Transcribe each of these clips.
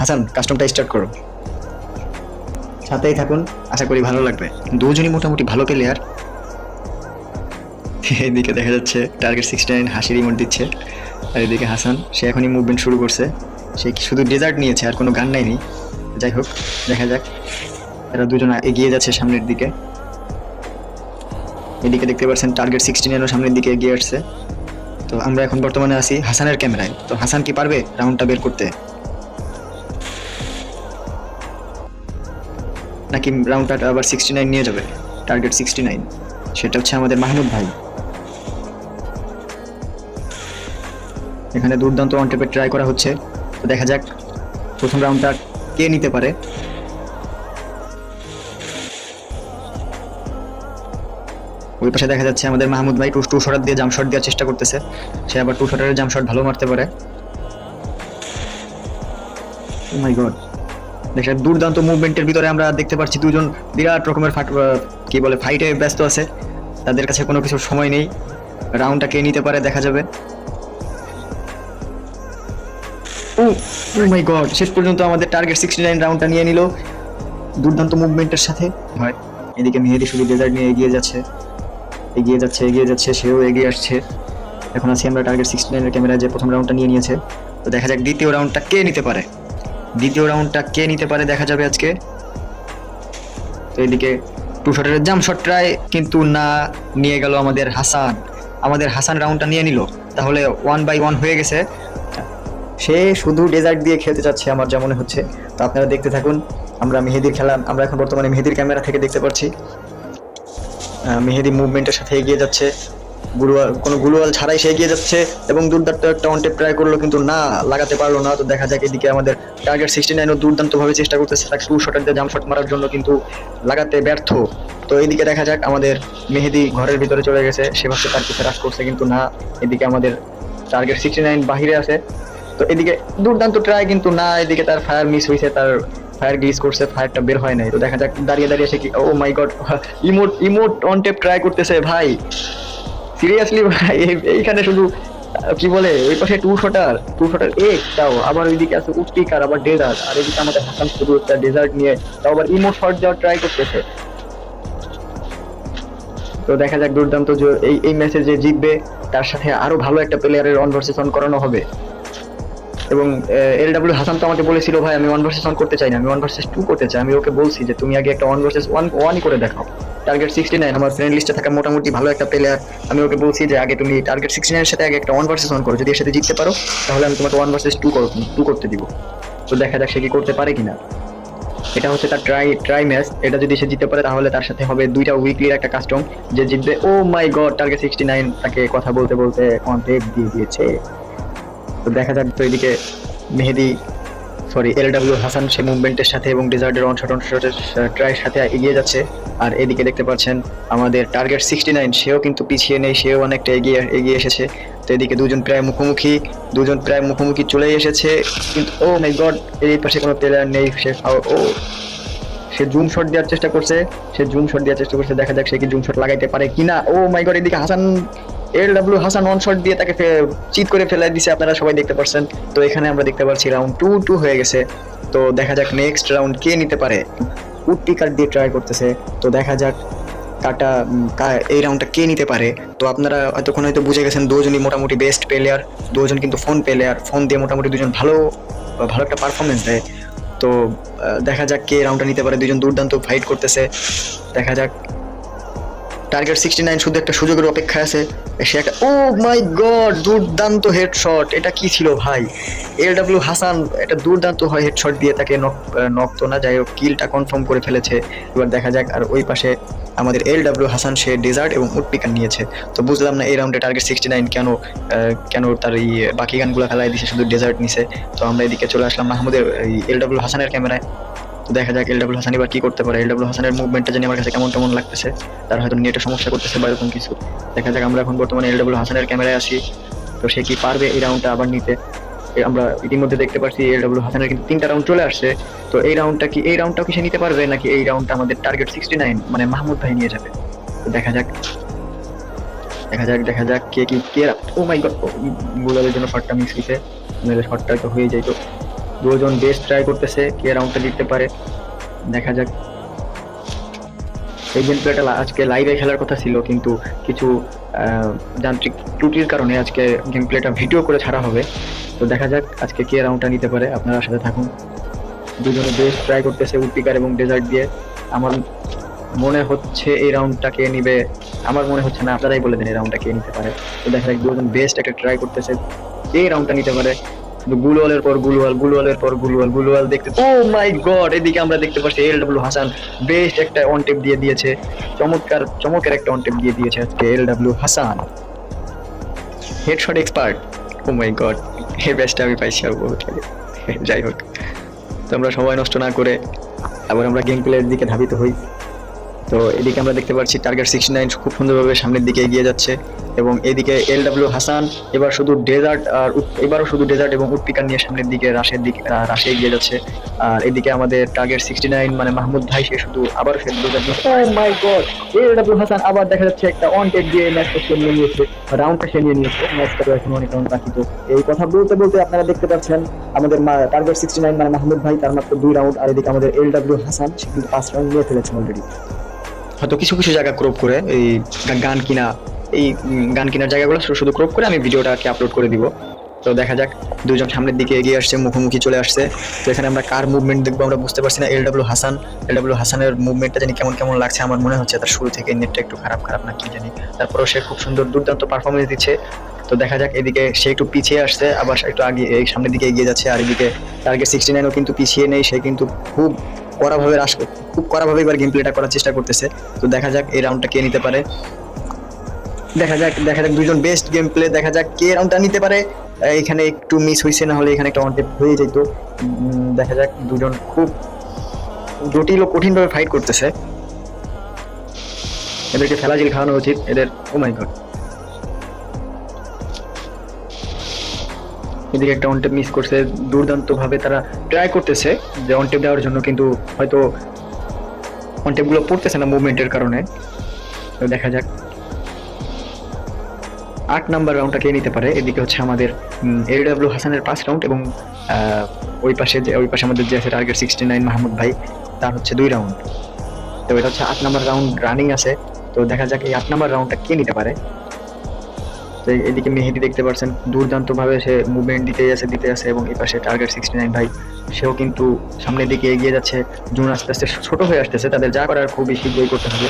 Hasan, কাস্টমটা start করো। সাথেই থাকুন, আশা করি ভালো লাগবে। দুজনই মোটামুটি ভালো প্লেয়ার। এদিকে দেখা যাচ্ছে টার্গেট 69 হাসি রিমোট দিচ্ছে, আর এদিকে হাসান সে এখনই মুভমেন্ট শুরু করছে। সে শুধু ডেজার্ট নিয়েছে, আর কোনো গান নেয়নি। যাই হোক, দেখা যাক। এরা দুজন এগিয়ে যাচ্ছে সামনের দিকে। এদিকে দেখতে পাচ্ছেন টার্গেট 69ও সামনের দিকে এগিয়ে আসছে। তো আমরা এখন বর্তমানে আছি হাসানের ক্যামেরায়। তো হাসান কি পারবে রাউন্ডটা বের করতে, নাকি রাউন্ডটা আবার 69 নিয়ে যাবে? টার্গেট 69, সেটা হচ্ছে আমাদের মাহমুদ ভাই। এখানে দুর্দান্ত অন টেপে ট্রাই করা হচ্ছে। তো দেখা যাক প্রথম রাউন্ডটা কে নিতে পারে। ওই পাশে দেখা যাচ্ছে আমাদের মাহমুদ ভাই টু শট দিয়ে জাম্প শট দেওয়ার চেষ্টা করতেছে। সে আবার টু শটের জাম্প শট ভালো মারতে পারে। ও মাই গড, দেখেন দুর্দান্ত মুভমেন্টের ভিতরে আমরা দেখতে পাচ্ছি দুজন বিরাট রকমের কি বলে ফাইটে ব্যস্ত আছে। তাদের কাছে কোনো কিছু সময় নেই। রাউন্ডটা কে নিতে পারে দেখা যাবে। ও মাই গড, শেষ পর্যন্ত আমাদের টার্গেট 69 রাউন্ডটা নিয়ে নিল দুর্দান্ত মুভমেন্টের সাথে। হয় এদিকে মেহেদি শুধু ডেজার্ট নিয়ে এগিয়ে যাচ্ছে, এগিয়ে যাচ্ছে, এগিয়ে যাচ্ছে, সেও এগিয়ে আসছে। এখন আছি আমরা টার্গেট 69 এর ক্যামেরায়, যে প্রথম রাউন্ডটা নিয়ে নিয়েছে। তো দেখা যাক দ্বিতীয় রাউন্ডটা কে নিতে পারে। দ্বিতীয় রাউন্ডটা কে নিতে পারে দেখা যাবে আজকে। তো এদিকে টু শটের জাম্প শট ট্রাই, কিন্তু না, নিয়ে গেল আমাদের হাসান। আমাদের হাসান রাউন্ডটা নিয়ে নিল। তাহলে 1-1 হয়ে গেছে। সে শুধু ডেজার্ট দিয়ে খেলতে চাচ্ছে আমার যা মনে হচ্ছে। তো আপনারা দেখতে থাকুন। আমরা মেহেদির খেলা আমরা এখন বর্তমানে মেহেদির ক্যামেরা থেকে দেখতে পাচ্ছি। মেহেদি মুভমেন্টের সাথে এগিয়ে যাচ্ছে, কোনো গুলওয়াল ছাড়াই সে এগিয়ে যাচ্ছে এবং দুর্দান্ত একটা অন টেপ ট্রাই করলো, কিন্তু না, লাগাতে পারলো না। তো দেখা যাক এদিকে আমাদের টার্গেট 69ও দুর্দান্ত ভাবে চেষ্টা করতেছে তাকে টু শটের দিয়ে জাম্প শট মারার জন্য, কিন্তু লাগাতে ব্যর্থ। তো এদিকে দেখা যাক আমাদের মেহেদি ঘরের ভিতরে চলে গেছে, সে ভাবছে তার পিছে রাশ করছে, কিন্তু না, এদিকে আমাদের টার্গেট 69 বাহিরে আছে। তো এদিকে দুর্দান্ত ট্রাই, কিন্তু না, এদিকে তার ফায়ার মিস হয়েছে, তার ফায়ার গ্লিচ করছে, ফায়ারটা বের হয় নাই। তো দেখা যাক দাঁড়িয়ে দাঁড়িয়ে সে কি, oh my God, emote on tape try করতেছে ভাই। সিরিয়াসলি ভাই, এইখানে শুধু কি বলে ওই পাশে টু শটার তাও আবার ওইদিকে আছে উটপিকার, আবার ডেজার্ট, আর এদিকে আমাদের হাসান শুধু একটা ডেজার্ট নিয়ে তাও আবার ইমোট শট দেওয়ার ট্রাই করতেছে। তো দেখা যাক দুর্দান্ত এই ম্যাচে যে জিতবে তার সাথে আরো ভালো একটা প্লেয়ারের অন ভার্সেস অন করানো হবে। এবং এলডব্লিউ হাসান তো আমাকে বলেছিল, ভাই আমি 1 ভার্সেস 1 করতে চাই না, আমি 1 ভার্সেস 2 করতে চাই। আমি ওকে বলছি যে তুমি আগে একটা 1 ভার্সেস 1 করে দেখাও। টার্গেট 69 আমার ফ্রেন্ড লিস্টে থাকা মোটামুটি ভালো একটা প্লেয়ার। আমি ওকে বলছি যে আগে তুমি টার্গেট 69 এর সাথে আগে একটা 1 ভার্সেস 1 করো, যদি এর সাথে জিততে পারো তাহলে আমি তোমাকে 1 ভার্সেস 2 করতে দিব। তো দেখা যাক সে কি করতে পারে কিনা। এটা হচ্ছে তার ট্রাই ম্যাচ। এটা যদি সে জিততে পারে তাহলে তার সাথে হবে 2টা উইকলির একটা কাস্টম, যে জিতবে। ও মাই গড, টার্গেট 69 তাকে কথা বলতে বলতে কন্টেক্ট দিয়ে দিয়েছে। তো দেখা যাক। তো এদিকে মেহেদি এলডব্লিউ হাসান সে মুভমেন্টের সাথে এবং ডেজার্টের অনশটের ট্রাইয়ের সাথে এগিয়ে যাচ্ছে। আর এদিকে দেখতে পাচ্ছেন আমাদের টার্গেট 69 সেও কিন্তু পিছিয়ে নেই, সেও অনেকটা এগিয়ে এসেছে। তো এদিকে দুজন প্রায় মুখোমুখি চলে এসেছে, কিন্তু ও মাই গড, এই পাশে কোনো প্লেয়ার নেই। সে জুম শট দেওয়ার চেষ্টা করছে, দেখা যাক সে কি জুম শট লাগাইতে পারে কিনা। ও মাই গড, এদিকে এলডব্লিউ হাসান অন শট দিয়ে তাকে চিট করে ফেলাই দিছে, আপনারা সবাই দেখতে পাচ্ছেন। তো এখানে আমরা দেখতে পাচ্ছি রাউন্ড 2-2 হয়ে গেছে। তো দেখা যাক নেক্সট রাউন্ড কে নিতে পারে। উডপিকার দিয়ে ট্রাই করতেছে। তো দেখা যাক এই রাউন্ডটা কে নিতে পারে। তো আপনারা এতক্ষণ হয়তো বুঝে গেছেন দুজনই মোটামুটি বেস্ট প্লেয়ার, দুজন কিন্তু ফোন দিয়ে মোটামুটি দুজন ভালো একটা পারফরমেন্স দেয়। তো দেখা যাক কে রাউন্ডটা নিতে পারে। দুজন দুর্দান্ত ফাইট করতেছে, দেখা যাক। টার্গেট 69 শুধু একটা সুযোগের অপেক্ষায় আছে। সে একটা, ও মাই গড, দুর্দান্ত হেডশট। এটা কি ছিল ভাই, এলডব্লিউ হাসান এটা দুর্দান্ত হয় হেডশট দিয়ে তাকে নক তো না, যাই হোক কিলটা কনফার্ম করে ফেলেছে। এবার দেখা যাক। আর ওই পাশে আমাদের এলডব্লিউ হাসান সে ডেজার্ট এবং উডপিকার নিয়েছে। তো বুঝলাম না এই রাউন্ডে টার্গেট 69 কেন তার এই বাকি গানগুলো খেলায় দিছে, শুধু ডেজার্ট নিছে। তো আমরা এদিকে চলে আসলাম মাহমুদের এলডব্লিউ হাসানের ক্যামেরায়। তো দেখা যাক এলডব্লিউ হাসান এবার কি করতে পারে। এলডব্লিউ হাসানের মুভমেন্টটা জানি আমার কাছে কেমন লাগতেছে, তার হয়তো নেটে সমস্যা করতেছে বা এরকম কিছু। দেখা যাক। আমরা এখন বর্তমানে এলডব্লিউ হাসানের ক্যামেরায় আসি। তো সে কি পারবে এই রাউন্ডটা আবার নিতে। আমরা ইতিমধ্যে দেখতে পাচ্ছি এলডব্লিউ হাসানের কিন্তু 3টা রাউন্ড চলে আসছে। তো এই রাউন্ডটাও কি সে নিতে পারবে, নাকি এই রাউন্ডটা আমাদের টার্গেট 69 মানে মাহমুদ ভাই নিয়ে যাবে। তো দেখা যাক কে। ও মাই গড, গোলালের জন্য শটটা মিস হয়েছে, নাহলে শটটা তো হয়ে যাইতো। দুজন বেস্ট ট্রাই করতেছে কে রাউন্ডটা জিততে পারে, দেখা যাক। এই গেম প্লেটা আজকে লাইভে খেলার কথা ছিল, কিন্তু কিছু যান্ত্রিক ত্রুটির কারণে আজকে গেম প্লেটা ভিডিও করে ছাড়া হবে। তো দেখা যাক আজকে কে রাউন্ডটা নিতে পারে, আপনারা সাথে থাকুন। দুজনে বেস্ট ট্রাই করতেছে উডপিকার এবং ডেজার্ট দিয়ে। আমার মনে হচ্ছে এই রাউন্ডটা কে নিবে, আমার মনে হচ্ছে না, আপনারাই বলে দেন এই রাউন্ডটা কে নিতে পারে। তো দেখা যাক দুজন বেস্ট একটা ট্রাই করতেছে এই রাউন্ডটা নিতে পারে। গুলওয়ালের পর গুলওয়াল, গুলওয়ালের পর গুলওয়াল, গুলওয়াল দেখতে, ও মাই গড, এদিকে আমরা দেখতে পাচ্ছি এলডব্লিউ হাসান বেস্ট একটা অন টেপ দিয়ে দিয়েছে, চমকের একটা অন টেপ দিয়ে দিয়েছে আজকে এলডব্লিউ Hasan, headshot expert. O my god, এই ব্যাচটা আমি পাইছি আর বহুত লাগে। যাই হোক, তো আমরা সময় নষ্ট না করে আবার আমরা গেম প্লের দিকে ধাবিত হই। তো এদিকে আমরা দেখতে পাচ্ছি টার্গেট 69 খুব সুন্দরভাবে সামনের দিকে এগিয়ে যাচ্ছে, এবং এদিকে এলডব্লিউ হাসান এবারও শুধু ডেজার্ট এবং উডপিকার নিয়ে সামনের দিকে রাশে এগিয়ে যাচ্ছে। আর এদিকে আমাদের টার্গেট 69 মানে মাহমুদ ভাই, সে শুধু আবার ও মাই গড, এলডব্লিউ হাসান আবার দেখা যাচ্ছে একটা অন টেপ দিয়ে ম্যাচটা সে নিয়ে নিয়েছে, রাউন্ডটা সে নিয়ে নিয়েছে। ম্যাচটা তো এখন অনেক রাউন্ড বাকি। তো এই কথা বলতে বলতে আপনারা দেখতে পাচ্ছেন আমাদের টার্গেট 69 মানে মাহমুদ ভাই তার মাত্র 2 রাউন্ড, আর এদিকে আমাদের এলডব্লিউ হাসান সে কিন্তু 5 রাউন্ড নিয়ে ফেলেছে অলরেডি। হয়তো কিছু কিছু জায়গা ক্রপ করে এই গান কেনার জায়গাগুলো শুধু ক্রপ করে আমি ভিডিওটাকে আপলোড করে দিব। তো দেখা যাক, দুজন সামনের দিকে এগিয়ে আসছে, মুখোমুখি চলে আসছে। তো এখানে আমরা কার মুভমেন্ট দেখবো আমরা বুঝতে পারছি না। এলডব্লিউ হাসানের মুভমেন্টটা জানি কেমন লাগছে, আমার মনে হচ্ছে তার শুরু থেকে নেটটা একটু খারাপ না কি জানি, তারপরেও সে খুব সুন্দর দুর্দান্ত পারফরমেন্স দিচ্ছে। তো দেখা যাক, এদিকে সে একটু পিছিয়ে আসছে, আবার একটু আগে এই সামনের দিকে এগিয়ে যাচ্ছে। আর এদিকে টার্গেট 69ও কিন্তু পিছিয়ে নেই, সে কিন্তু খুব কড়াভাবে এবার গেম প্লেটা করার চেষ্টা করতেছে। তো দেখা যাক এই রাউন্ডটা কে নিতে পারে, দেখা যাক দুজন বেস্ট গেম প্লে, দেখা যাক কে রাউন্ডটা নিতে পারে। এখানে একটু মিস হয়েছে, না হলে এখানে একটা ওয়ান টেপ হয়ে যেত। দেখা যাক, দুজন খুব জটিল ও কঠিনভাবে ফাইট করতেছে, এদেরকে ফেলাজিল খাওয়ানো উচিত এদের। ও মাই গড, এদিকে একটা অনটেপ মিস করছে, দুর্দান্ত ভাবে তারা ট্রাই করতেছে যে অনটেপ দেওয়ার জন্য, কিন্তু হয়তো অনটেপ গুলো পড়তেছে না মুভমেন্টের কারণে। তো দেখা যাক 8 নাম্বার রাউন্ডটা কে নিতে পারে। এদিকে হচ্ছে আমাদের এলডব্লিউ হাসানের 5 রাউন্ড, এবং ওই পাশে আমাদের যে আছে টার্গেট 69 মাহমুদ ভাই, তার হচ্ছে 2 রাউন্ড। তো এটা হচ্ছে 8 নাম্বার রাউন্ড রানিং আছে। তো দেখা যাক এই 8 নাম্বার রাউন্ডটা কে নিতে পারে। তো এদিকে মেহেদি দেখতে পাচ্ছেন দুর্দান্ত ভাবে সে মুভমেন্ট দিতে আছে, এবং এই পাশে টার্গেট 69 ভাই, সেও কিন্তু সামনের দিকে এগিয়ে যাচ্ছে। জুন আস্তে আস্তে ছোট হয়ে আসতেছে, তাদের যা করার খুবই শীঘ্রই করতে হবে।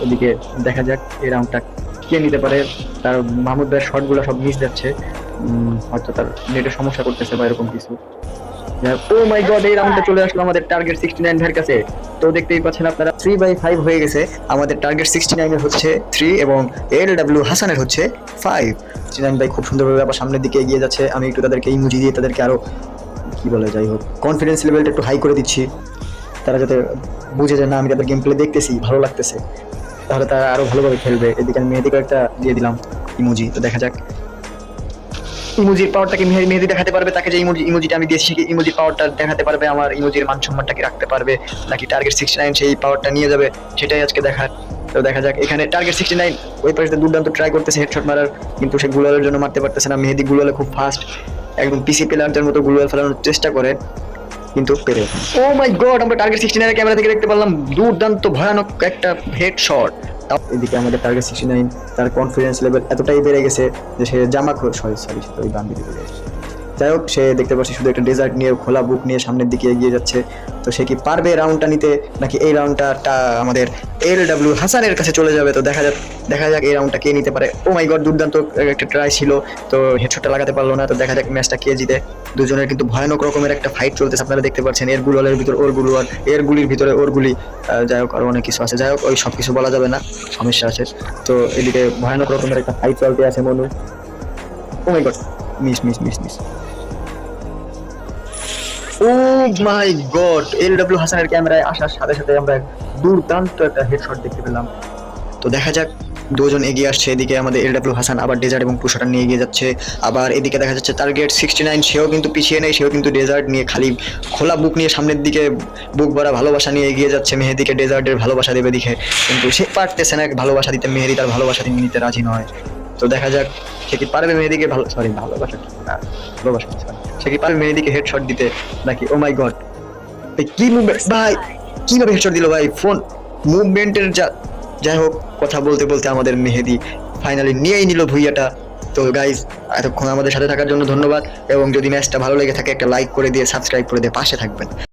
এদিকে দেখা যাক এই রাউন্ডটা কে নিতে পারে। তার মাহমুদ ভাইয়ের শটগুলো সব মিস যাচ্ছে, হয়তো তার নেটে সমস্যা করতেছে বা এরকম কিছু। ও মাই গড, এই রাউন্ডটা চলে আসলো আমাদের টার্গেট 69 ভাইয়ের কাছে। তো দেখতেই পাচ্ছেন আপনারা 3/5 হয়ে গেছে, আমাদের টার্গেট 69 এর হচ্ছে 3 এবং এলডব্লিউ হাসানের হচ্ছে 5। 69 ভাই খুব সুন্দরভাবে আবার সামনের দিকে এগিয়ে যাচ্ছে। আমি একটু তাদেরকে ইমোজি দিয়ে তাদেরকে আরো কি বলে, যাই হোক, কনফিডেন্স লেভেলটা একটু হাই করে দিচ্ছি, তারা যাতে বুঝে যে না আমি তাদের গেম প্লে দেখতেছি, ভালো লাগতেছে, তাহলে তারা আরো ভালোভাবে খেলবে। এদিকে আমি মেহেদিকে একটা দিয়ে দিলাম ইমোজি। তো দেখা যাক ইমোজির পাওয়ারটাকে মেহেদি দেখাতে পারবে, তাকে যে ইমোজিটা আমি দিয়েছি ইমোজির পাওয়ারটা দেখাতে পারবে, আমার ইমোজির মান সম্মানটাকে রাখতে পারবে, নাকি টার্গেট 69 সেই পাওয়ারটা নিয়ে যাবে, সেটাই আজকে দেখার। তো দেখা যাক, এখানে টার্গেট 69 ওই পাশে দুর্দান্ত ট্রাই করতেছে হেডশট মারার, কিন্তু সে গুলালের জন্য মারতে পারতেছে না। মেহেদি গুলালে খুব ফাস্ট, একদম পিসি প্লেয়ারদের মতো গুলাল ফেলানোর চেষ্টা করে, কিন্তু পেরে। ও মাই গড, আমরা টার্গেট 69 এর ক্যামেরা থেকে দেখতে পারলাম দুর্দান্ত ভয়ানক একটা হেডশট। এদিকে আমাদের টার্গেট 69 তার কনফিডেন্স লেভেল এতটাই বেড়ে গেছে যে সে সে ওই বাম দিকে চলে যাচ্ছে। যাই হোক, সে দেখতে পাচ্ছি শুধু একটা ডেজার্ট নিয়ে, খোলা বুক নিয়ে সামনের দিকে এগিয়ে যাচ্ছে। তো সে কি পারবে রাউন্ডটা নিতে, নাকি এই রাউন্ডটা আমাদের এলডব্লিউ হাসানের কাছে চলে যাবে। তো দেখা যাক এই রাউন্ডটা কে নিতে পারে। ও মাই গড, দুর্দান্ত একটা ট্রাই ছিল, তো হেডশটটা লাগাতে পারলো না। তো দেখা যাক ম্যাচটা কে জিতে। দুজনের কিন্তু ভয়ানক রকমের একটা ফাইট চলতেছে, আপনারা দেখতে পাচ্ছেন। এর গুলালের ভিতর ওর গুলোয়ার, এর গুলির ভিতরে ওর গুলি, যাই হোক আরো অনেক কিছু আছে। যাই হোক, ওই সব কিছু বলা যাবে না, সমস্যা আছে। তো এদিকে ভয়ানক রকমের একটা ফাইট চলতে আছে মনু। ও my god, miss. O my god, এলডব্লিউ হাসানের ক্যামেরায় আসার সাথে সাথে আমরা দুর্দান্ত একটা হেডশট দেখতে পেলাম। তো দেখা যাক, দুজন এগিয়ে আসছে। এদিকে আমাদের এলডব্লিউ হাসান আবার ডেজার্ট এবং পুশাটার নিয়ে এগিয়ে যাচ্ছে। আবার এদিকে দেখা যাচ্ছে টার্গেট 69, সেও কিন্তু পিছিয়ে নেই, সেও কিন্তু ডেজার্ট নিয়ে খালি খোলা বুক নিয়ে সামনের দিকে বুক ভরা ভালোবাসা নিয়ে এগিয়ে যাচ্ছে। মেহেদিকে ডেজার্টের ভালোবাসা দেবে দিকে, কিন্তু সে পারতেছে না ভালোবাসা দিতে, মেহেদি তার ভালোবাসা নিতে রাজি নয়। তো দেখা যাক সে কি পারবে মেহেদিকে ভালোবাসা সে কি পারবে মেহেদিকে হেডশট দিতে নাকি? ও মাই গড, কি মুভমেন্ট ভাই, কিভাবে হেডশট দিল ভাই, ফোন মুভমেন্টের যাই হোক, কথা বলতে বলতে আমাদের মেহেদি ফাইনালি নিয়েই নিল ভুইয়াটা। তো গাইজ, এতক্ষণ আমাদের সাথে থাকার জন্য ধন্যবাদ, এবং যদি ম্যাচটা ভালো লেগে থাকে একটা লাইক করে দিয়ে সাবস্ক্রাইব করে দিয়ে পাশে থাকবেন।